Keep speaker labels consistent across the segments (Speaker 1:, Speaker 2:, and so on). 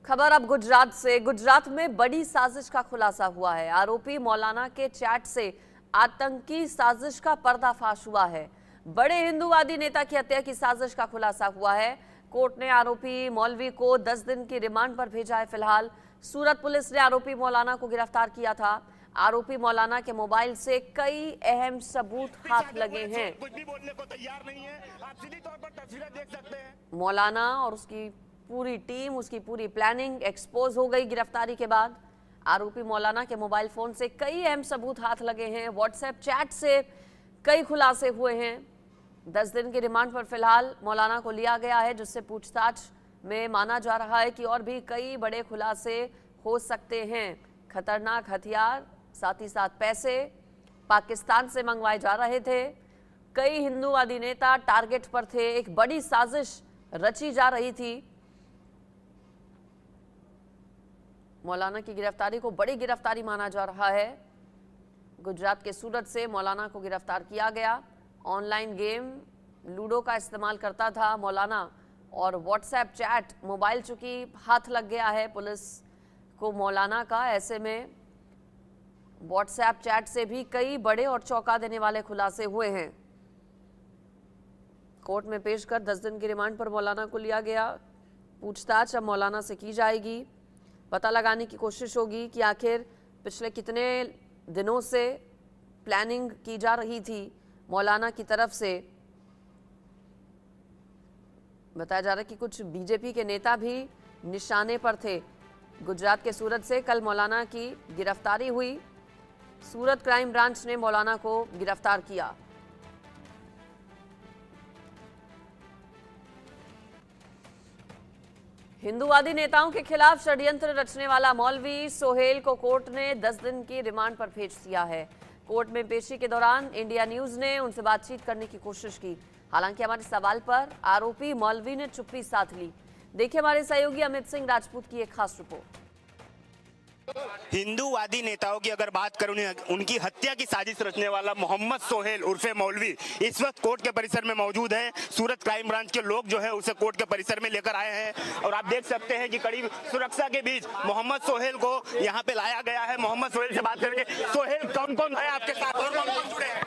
Speaker 1: खबर अब गुजरात से। गुजरात में बड़ी साजिश का खुलासा हुआ है। आरोपी मौलाना के चैट से आतंकी साजिश का पर्दाफाश हुआ है। बड़े हिंदूवादी नेता की हत्या की साजिश का खुलासा हुआ है। कोर्ट ने आरोपी मौलवी को 10 दिन की रिमांड पर भेजा है। फिलहाल सूरत पुलिस ने आरोपी मौलाना को गिरफ्तार किया था। आरोपी मौलाना के मोबाइल से कई अहम सबूत हाथ लगे हैं।
Speaker 2: कुछ भी बोलने को तैयार नहीं है। आप सीधी तौर पर तस्वीरें देख सकते हैं।
Speaker 1: मौलाना और उसकी पूरी टीम, उसकी पूरी प्लानिंग एक्सपोज हो गई गिरफ्तारी के बाद। आरोपी मौलाना के मोबाइल फोन से कई अहम सबूत हाथ लगे हैं। व्हाट्सएप चैट से कई खुलासे हुए हैं। 10 दिन की रिमांड पर फिलहाल मौलाना को लिया गया है, जिससे पूछताछ में माना जा रहा है कि और भी कई बड़े खुलासे हो सकते हैं। खतरनाक हथियार, साथ ही साथ पैसे पाकिस्तान से मंगवाए जा रहे थे। कई हिंदूवादी नेता टारगेट पर थे। एक बड़ी साजिश रची जा रही थी। मौलाना की गिरफ्तारी को बड़ी गिरफ्तारी माना जा रहा है। गुजरात के सूरत से मौलाना को गिरफ्तार किया गया। ऑनलाइन गेम लूडो का इस्तेमाल करता था मौलाना, और व्हाट्सएप चैट मोबाइल चूंकि हाथ लग गया है पुलिस को मौलाना का, ऐसे में व्हाट्सएप चैट से भी कई बड़े और चौंका देने वाले खुलासे हुए हैं। कोर्ट में पेश कर 10 दिन की रिमांड पर मौलाना को लिया गया। पूछताछ अब मौलाना से की जाएगी। पता लगाने की कोशिश होगी कि आखिर पिछले कितने दिनों से प्लानिंग की जा रही थी मौलाना की तरफ से। बताया जा रहा है कि कुछ बीजेपी के नेता भी निशाने पर थे। गुजरात के सूरत से कल मौलाना की गिरफ्तारी हुई। सूरत क्राइम ब्रांच ने मौलाना को गिरफ्तार किया। हिंदूवादी नेताओं के खिलाफ षड्यंत्र रचने वाला मौलवी सोहेल को कोर्ट ने 10 दिन की रिमांड पर भेज दिया है। कोर्ट में पेशी के दौरान इंडिया न्यूज ने उनसे बातचीत करने की कोशिश की। हालांकि हमारे सवाल पर आरोपी मौलवी ने चुप्पी साध ली। देखिए हमारे सहयोगी अमित सिंह राजपूत की एक खास रिपोर्ट।
Speaker 2: हिंदूवादी नेताओं की अगर बात करूं, उनकी हत्या की साजिश रचने वाला मोहम्मद सोहेल उर्फे मौलवी इस वक्त कोर्ट के परिसर में मौजूद है। सूरत क्राइम ब्रांच के लोग जो है उसे कोर्ट के परिसर में लेकर आए हैं और आप देख सकते हैं कि कड़ी सुरक्षा के बीच मोहम्मद सोहेल को यहाँ पे लाया गया है। मोहम्मद सोहेल से बात करेंगे। सोहेल, कौन कौन है आपके साथ और कौन कौन जुड़े हैं?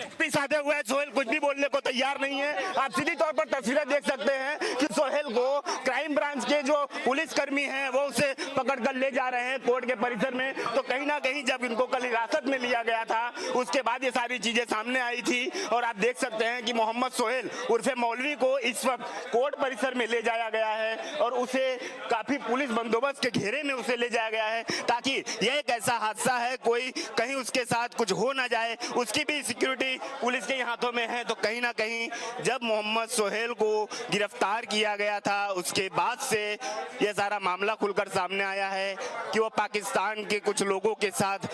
Speaker 2: चुप्पी साधे हुए है। सोहेल कुछ भी बोलने को तैयार नहीं है। आप सीधी तौर पर तस्वीरें देख सकते हैं कि सोहेल को क्राइम ब्रांच के जो पुलिसकर्मी हैं वो उसे पकड़कर ले जा रहे हैं कोर्ट के परिसर में। तो कहीं ना कहीं जब इनको कल हिरासत में लिया गया था उसके बाद ये सारी चीजें सामने आई थी और आप देख सकते हैं कि मोहम्मद सोहेल उर्फे मौलवी को इस वक्त कोर्ट परिसर में ले जाया गया है और उसे काफी पुलिस बंदोबस्त के घेरे में उसे ले जाया गया है ताकि यह एक ऐसा हादसा है, कोई कहीं उसके साथ कुछ हो ना जाए, उसकी भी सिक्योरिटी पुलिस के हाथों में है। तो कहीं ना कहीं जब मोहम्मद सोहेल को गिरफ्तार किया गया था उसके बाद से यह सारा मामला खुलकर सामने आया है कि वो पाकिस्तान के कुछ लोगों के साथ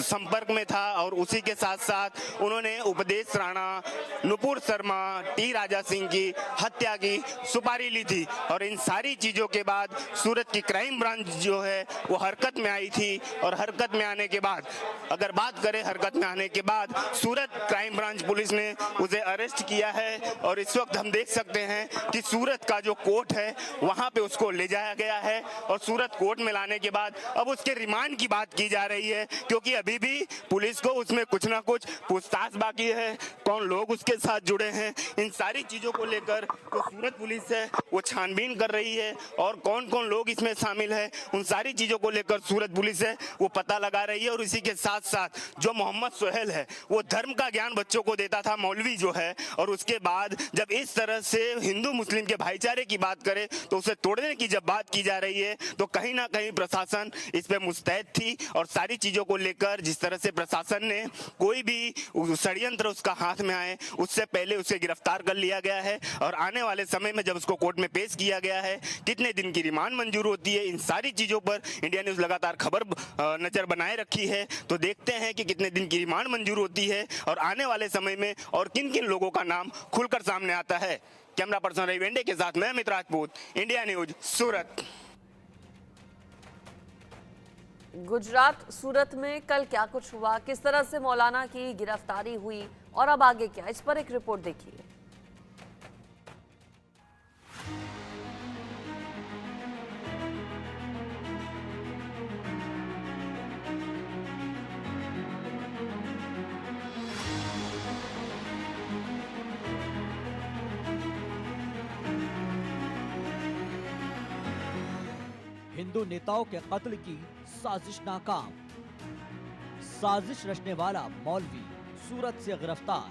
Speaker 2: संपर्क में था और उसी के साथ साथ उन्होंने उपदेश राणा, नुपुर शर्मा, टी राजा सिंह की हत्या की सुपारी ली थी। और इन सारी चीजों के बाद सूरत की क्राइम ब्रांच जो है वो हरकत में आई थी और हरकत में आने के बाद, अगर बात करें हरकत में आने के बाद, सूरत क्राइम ब्रांच पुलिस ने उसे अरेस्ट किया है और इस वक्त हम देख सकते हैं कि सूरत का जो कोर्ट है वहां पे उसको ले जाया गया है और सूरत कोर्ट में लाने के बाद अब उसके रिमांड की बात की जा रही है क्योंकि अभी भी पुलिस को उसमें कुछ ना कुछ पूछताछ बाकी है। कौन लोग उसके साथ जुड़े हैं, इन सारी चीजों को लेकर तो सूरत पुलिस है वो छानबीन कर रही है और कौन कौन लोग इसमें शामिल है उन सारी चीजों को लेकर सूरत पुलिस है वो पता लगा रही है। और इसी के साथ साथ जो मोहम्मद सोहेल है वो धर्म का ज्ञान बच्चों को देता था, मौलवी जो है, और उसके बाद जब इस तरह से हिंदू मुस्लिम के भाईचारे की बात करे तो उसे तोड़ने की जब बात की जा रही है तो कहीं ना कहीं प्रशासन इस पे मुस्तैद थी और सारी चीजों को लेकर जिस तरह से प्रशासन ने कोई भी षड्यंत्र उसका हाथ में आए उससे पहले उसे गिरफ्तार कर लिया गया है और आने वाले समय में जब उसको कोर्ट में पेश किया गया है कितने दिन की रिमांड मंजूर होती है, इन सारी चीजों पर इंडिया न्यूज लगातार खबर नजर बनाए रखी है। तो देखते हैं कि कितने दिन की रिमांड मंजूर होती है और आने वाले समय में और किन किन लोगों का नाम खुलकर सामने आता है। कैमरा पर्सन रवि वेंडे के साथ मैं अमित राजपूत, इंडिया न्यूज, सूरत।
Speaker 1: गुजरात सूरत में कल क्या कुछ हुआ, किस तरह से मौलाना की गिरफ्तारी हुई और अब आगे क्या, इस पर एक रिपोर्ट देखिए।
Speaker 3: हिंदू नेताओं के कत्ल की साजिश नाकाम। साजिश रचने वाला मौलवी सूरत से गिरफ्तार।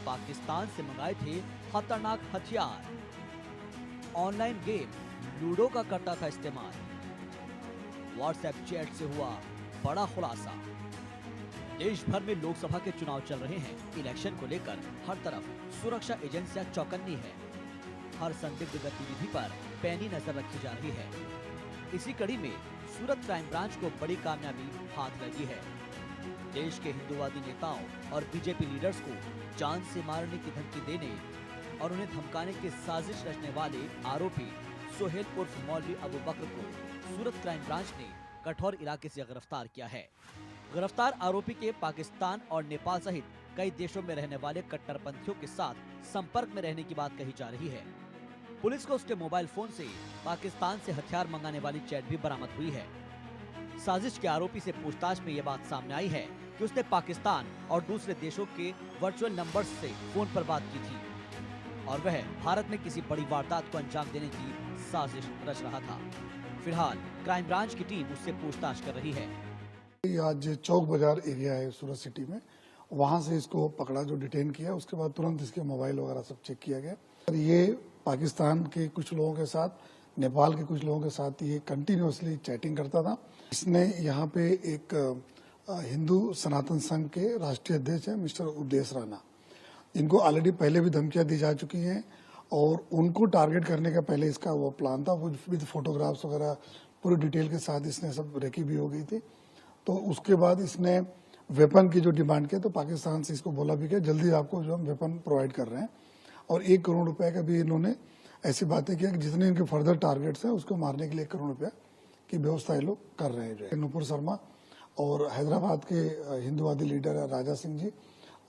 Speaker 3: पाकिस्तान से मंगाए थे खतरनाक हथियार। ऑनलाइन गेम लूडो का करता था इस्तेमाल। व्हाट्सएप चैट से हुआ बड़ा खुलासा। देश भर में लोकसभा के चुनाव चल रहे हैं। इलेक्शन को लेकर हर तरफ सुरक्षा एजेंसियां चौकन्नी है। हर संदिग्ध गतिविधि पर पैनी नजर रखी जा रही है। इसी कड़ी में सूरत क्राइम ब्रांच को बड़ी कामयाबी हाथ लगी है। देश के हिंदूवादी नेताओं और बीजेपी लीडर्स को जान से मारने की धमकी देने और उन्हें धमकाने की साजिश रचने वाले आरोपी सोहेल उर्फ मौलवी अबू बकर को सूरत क्राइम ब्रांच ने कठौर इलाके से गिरफ्तार किया है। गिरफ्तार आरोपी के पाकिस्तान और नेपाल सहित कई देशों में रहने वाले कट्टरपंथियों के साथ संपर्क में रहने की बात कही जा रही है। पुलिस को उसके मोबाइल फोन से पाकिस्तान से हथियार मंगाने वाली चैट भी बरामद हुई है। साजिश के आरोपी से पूछताछ में ये बात सामने आई है कि उसने पाकिस्तान और दूसरे देशों के वर्चुअल नंबर्स से फोन पर बात की थी और वह भारत में किसी बड़ी वारदात को अंजाम देने की साजिश रच रहा था। फिलहाल क्राइम ब्रांच की टीम उससे पूछताछ कर रही है।
Speaker 4: आज चौक बाजार एरिया है सूरत सिटी में, वहां से इसको पकड़ा, जो डिटेन किया। उसके बाद तुरंत इसके मोबाइल वगैरह सब चेक किया गया। और ये पाकिस्तान के कुछ लोगों के साथ, नेपाल के कुछ लोगों के साथ ये कंटिन्यूअसली चैटिंग करता था। इसने यहाँ पे एक हिंदू सनातन संघ के राष्ट्रीय अध्यक्ष है मिस्टर उद्देश राणा, इनको ऑलरेडी पहले भी धमकियां दी जा चुकी हैं और उनको टारगेट करने का पहले इसका वो प्लान था। वो विद फोटोग्राफ्स वगैरह पूरी डिटेल के साथ इसने सब रेकी भी हो गई थी। तो उसके बाद इसने वेपन की जो डिमांड की, तो पाकिस्तान से इसको बोला भी कि जल्दी आपको जो हम वेपन प्रोवाइड कर रहे हैं। और 1 करोड़ रुपए का भी इन्होंने ऐसी बातें की कि जितने इनके फर्दर टारगेट्स हैं उसको मारने के लिए 1 करोड़ रुपया की व्यवस्था ये लोग कर रहे हैं। नुपुर शर्मा और हैदराबाद के हिंदूवादी लीडर है राजा सिंह जी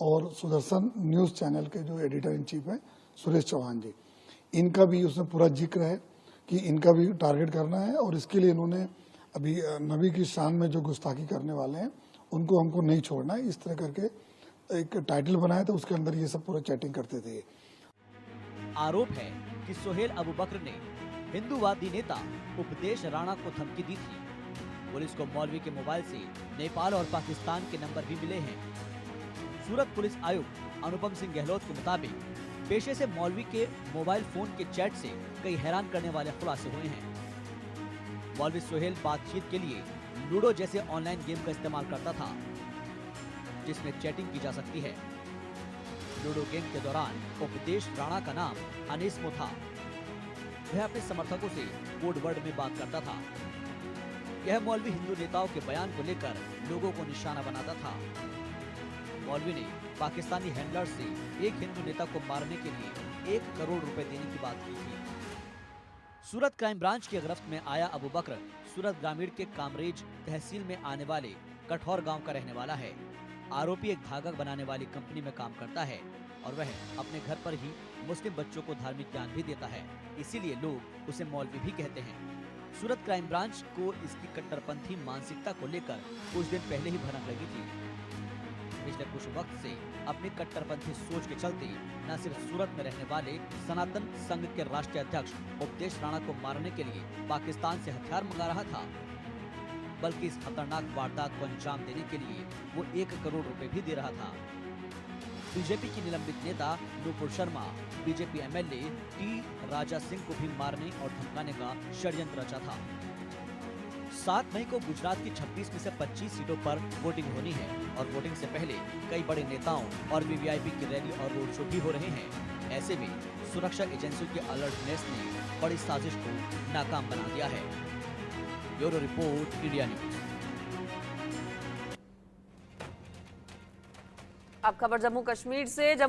Speaker 4: और सुदर्शन न्यूज चैनल के जो एडिटर इन चीफ है सुरेश चौहान जी, इनका भी उसमें पूरा जिक्र है कि इनका भी टारगेट करना है। और इसके लिए इन्होंने अभी नबी की शान में जो गुस्ताखी करने वाले हैं उनको हमको नहीं छोड़ना है, इस तरह करके एक टाइटल बनाया था। उसके अंदर ये सब पूरा चैटिंग करते थे।
Speaker 3: आरोप है कि सोहेल अबू बकर ने हिंदूवादी नेता उपदेश राणा को धमकी दी थी। पुलिस को मौलवी के मोबाइल से नेपाल और पाकिस्तान के नंबर भी मिले हैं। सूरत पुलिस आयुक्त अनुपम सिंह गहलोत के मुताबिक पेशे से मौलवी के मोबाइल फोन के चैट से कई हैरान करने वाले खुलासे हुए हैं। मौलवी सोहेल बातचीत के लिए लूडो जैसे ऑनलाइन गेम का इस्तेमाल करता था, जिसमें चैटिंग की जा सकती है। लूडो गेम के दौरान उपदेश राणा का नाम अनीसमो था। वह अपने समर्थकों से कोड वर्ड में बात करता था। यह मौलवी हिंदू नेताओं के बयान को लेकर लोगों को निशाना बनाता था। मौलवी ने पाकिस्तानी हैंडलर से एक हिंदू नेता को मारने के लिए 1 करोड़ रुपए देने की बात की थी। सूरत क्राइम ब्रांच की गिरफ्त में आया अबू बकर सूरत ग्रामीण के कामरेज तहसील में आने वाले कठौर गांव का रहने वाला है। आरोपी एक धागा बनाने वाली कंपनी में काम करता है और वह अपने घर पर ही मुस्लिम बच्चों को धार्मिक ज्ञान भी देता है, इसीलिए लोग उसे मौलवी भी कहते हैं। सूरत क्राइम ब्रांच को इसकी कट्टरपंथी मानसिकता को लेकर कुछ दिन पहले ही भनक लगी थी। पिछले कुछ वक्त से अपनी कट्टरपंथी सोच के चलते न सिर्फ सूरत में रहने वाले सनातन संघ के राष्ट्रीय अध्यक्ष उपदेश राणा को मारने के लिए पाकिस्तान से हथियार मंगा रहा था, बल्कि इस खतरनाक वारदात को अंजाम देने के लिए वो 1 करोड़ रुपए भी दे रहा था। बीजेपी की निलंबित नेता Nupur Sharma, BJP MLA T Raja Singh को भी मारने और धमकाने का षड्यंत्र रचा था। 7 मई को गुजरात की 26 में से 25 सीटों पर वोटिंग होनी है और वोटिंग से पहले कई बड़े नेताओं और वीवीआईपी की रैली और रोड शो भी हो रहे हैं। ऐसे में सुरक्षा एजेंसियों के अलर्टनेस ने बड़ी साजिश को नाकाम बना दिया है। Bureau report, India news.
Speaker 1: अब खबर जम्मू कश्मीर से। जम्मू